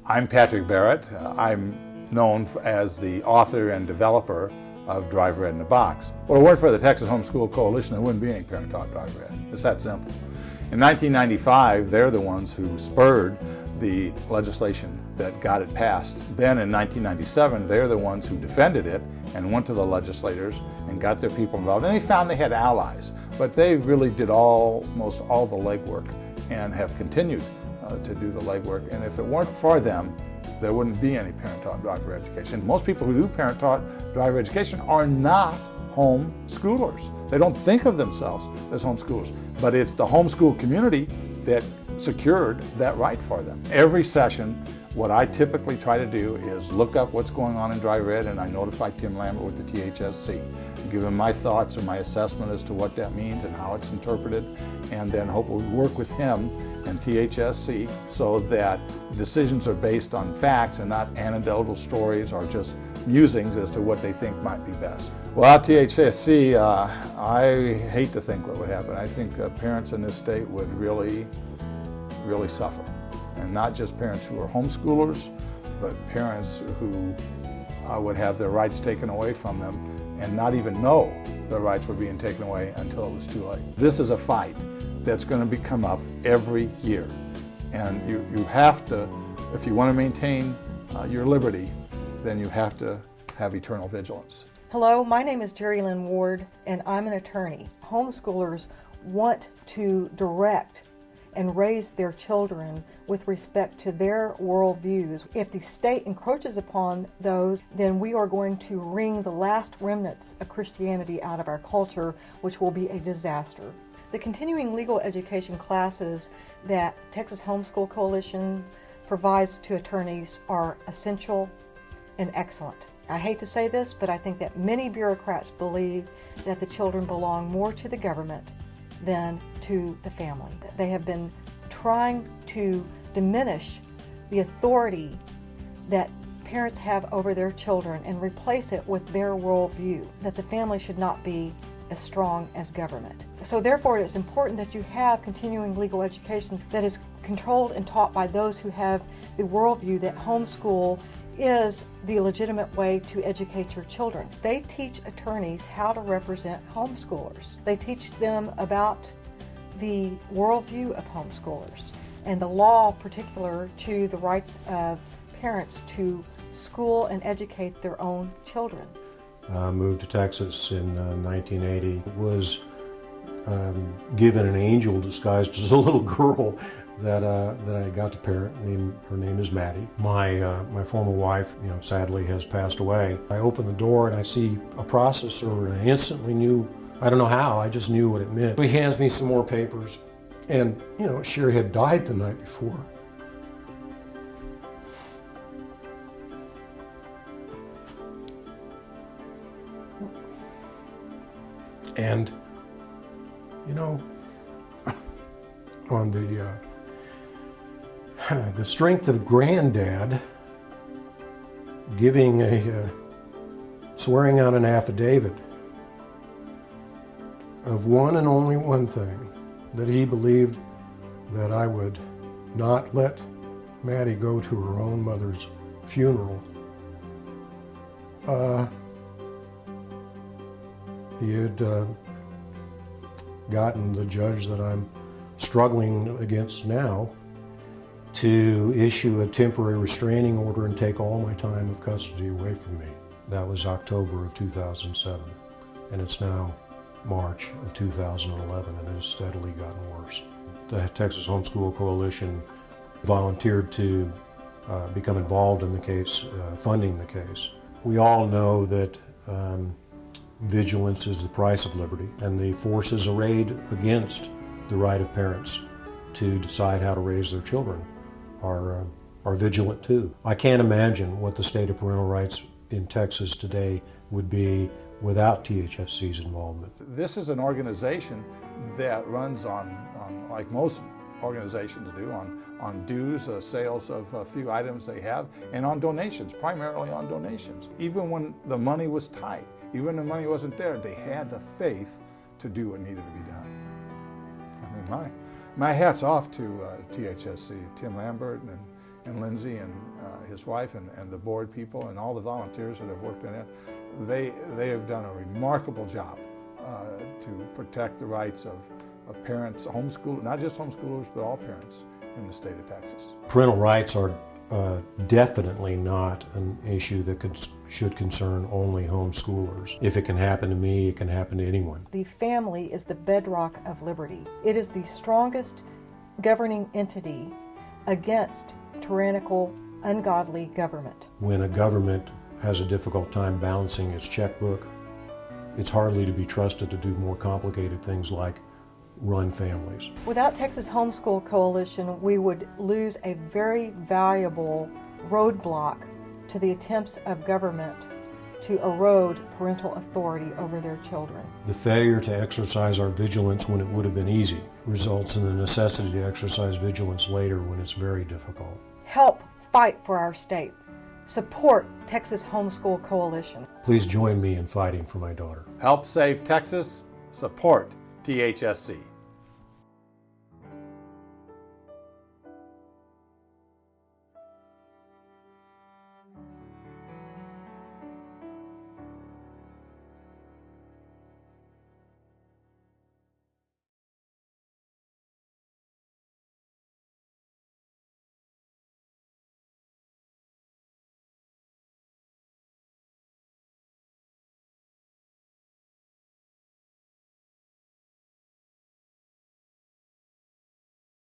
I'm Patrick Barrett. I'm known as the author and developer of Driver Ed in a Box. Well, if it weren't for the Texas Homeschool Coalition, there wouldn't be any parent-taught driver ed. It's that simple. In 1995, they're the ones who spurred the legislation that got it passed. Then in 1997, they're the ones who defended it and went to the legislators and got their people involved. And they found they had allies, but they really did almost all the legwork and have continued to do the legwork. And if it weren't for them, there wouldn't be any parent-taught driver education. Most people who do parent-taught driver education are not homeschoolers. They don't think of themselves as homeschoolers, but it's the homeschool community that secured that right for them. Every session, what I typically try to do is look up what's going on in driver ed, and I notify Tim Lambert with the THSC, give him my thoughts or my assessment as to what that means and how it's interpreted, and then hopefully work with him and THSC so that decisions are based on facts and not anecdotal stories or just musings as to what they think might be best. Without THSC, I hate to think what would happen. I think parents in this state would really suffer. And not just parents who are homeschoolers, but parents who would have their rights taken away from them and not even know their rights were being taken away until it was too late. This is a fight that's going to come up every year. And you have to, if you want to maintain your liberty, then you have to have eternal vigilance. Hello, my name is Jerry Lynn Ward, and I'm an attorney. Homeschoolers want to direct and raise their children with respect to their worldviews. If the state encroaches upon those, then we are going to wring the last remnants of Christianity out of our culture, which will be a disaster. The continuing legal education classes that Texas Homeschool Coalition provides to attorneys are essential and excellent. I hate to say this, but I think that many bureaucrats believe that the children belong more to the government than to the family. They have been trying to diminish the authority that parents have over their children and replace it with their worldview, that the family should not be as strong as government. So therefore, it's important that you have continuing legal education that is controlled and taught by those who have the worldview that homeschool is the legitimate way to educate your children. They teach attorneys how to represent homeschoolers. They teach them about the worldview of homeschoolers and the law particular to the rights of parents to school and educate their own children. I moved to Texas in 1980. Was given an angel disguised as a little girl that I got to parent. Her name is Maddie. My former wife, sadly has passed away. I opened the door and I see a processor, and I instantly knew, I don't know how, I just knew what it meant. He hands me some more papers, and Sherry had died the night before. And on the strength of Granddad giving swearing out an affidavit of one and only one thing, that he believed that I would not let Maddie go to her own mother's funeral. He had gotten the judge that I'm struggling against now to issue a temporary restraining order and take all my time of custody away from me. That was October of 2007, and it's now March of 2011, and it has steadily gotten worse. The Texas Homeschool Coalition volunteered to become involved in the case, funding the case. We all know that vigilance is the price of liberty, and the forces arrayed against the right of parents to decide how to raise their children are vigilant too. I can't imagine what the state of parental rights in Texas today would be without THSC's involvement. This is an organization that runs on like most organizations do, on dues, sales of a few items they have, and on donations, primarily on donations. Even when the money was tight, even when the money wasn't there, they had the faith to do what needed to be done. I mean, my hat's off to THSC, Tim Lambert and Lindsay and his wife and the board people and all the volunteers that have worked in it, they have done a remarkable job to protect the rights of parents, not just homeschoolers, but all parents in the state of Texas. Parental rights are definitely not an issue that should concern only homeschoolers. If it can happen to me, it can happen to anyone. The family is the bedrock of liberty. It is the strongest governing entity against tyrannical, ungodly government. When a government has a difficult time balancing its checkbook, it's hardly to be trusted to do more complicated things like run families. Without Texas Homeschool Coalition, we would lose a very valuable roadblock to the attempts of government to erode parental authority over their children. The failure to exercise our vigilance when it would have been easy results in the necessity to exercise vigilance later when it's very difficult. Help fight for our state. Support Texas Homeschool Coalition. Please join me in fighting for my daughter. Help save Texas. Support THSC.